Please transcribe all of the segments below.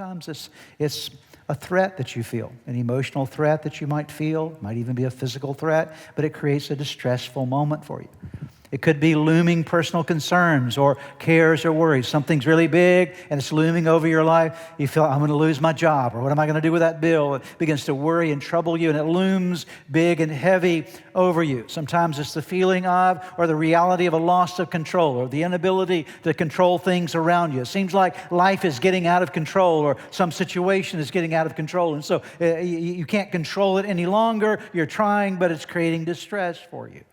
Sometimes it's a threat that you feel, an emotional threat that you might feel, might even be a physical threat, but it creates a distressful moment for you. It could be looming personal concerns or cares or worries. Something's really big and it's looming over your life. You feel, I'm going to lose my job, or what am I going to do with that bill? It begins to worry and trouble you, and it looms big and heavy over you. Sometimes it's the feeling of or the reality of a loss of control or the inability to control things around you. It seems like life is getting out of control or some situation is getting out of control, and so you can't control it any longer. You're trying, but it's creating distress for you.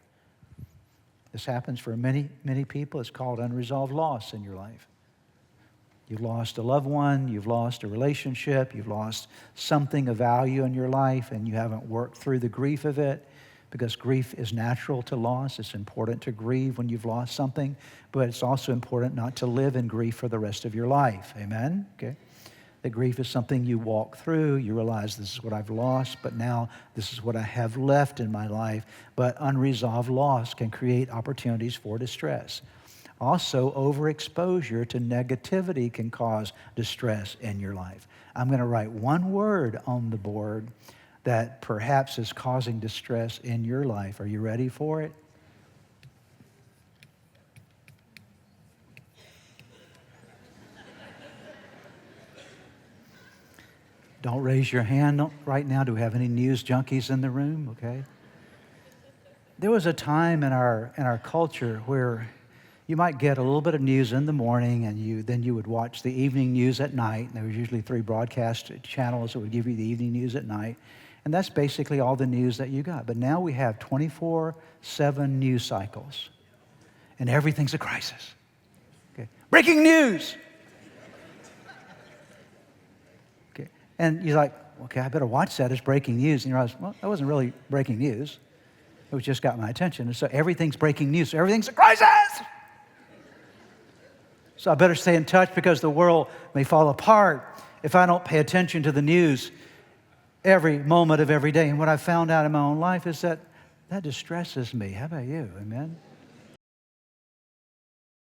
This happens for many, many people. It's called unresolved loss in your life. You've lost a loved one, you've lost a relationship, you've lost something of value in your life, and you haven't worked through the grief of it, because grief is natural to loss. It's important to grieve when you've lost something, but it's also important not to live in grief for the rest of your life. Amen? Okay. That grief is something you walk through. You realize this is what I've lost, but now this is what I have left in my life. But unresolved loss can create opportunities for distress. Also, overexposure to negativity can cause distress in your life. I'm going to write one word on the board that perhaps is causing distress in your life. Are you ready for it? Don't raise your hand right now. Do we have any news junkies in the room? Okay. There was a time in our culture where you might get a little bit of news in the morning, and then you would watch the evening news at night. And there was usually 3 broadcast channels that would give you the evening news at night. And that's basically all the news that you got. But now we have 24/7 news cycles, and everything's a crisis. Okay. Breaking news! And you're like, okay, I better watch that as breaking news. And you realize, well, that wasn't really breaking news. It was just got my attention. And so everything's breaking news. So everything's a crisis. So I better stay in touch, because the world may fall apart if I don't pay attention to the news every moment of every day. And what I found out in my own life is that distresses me. How about you? Amen?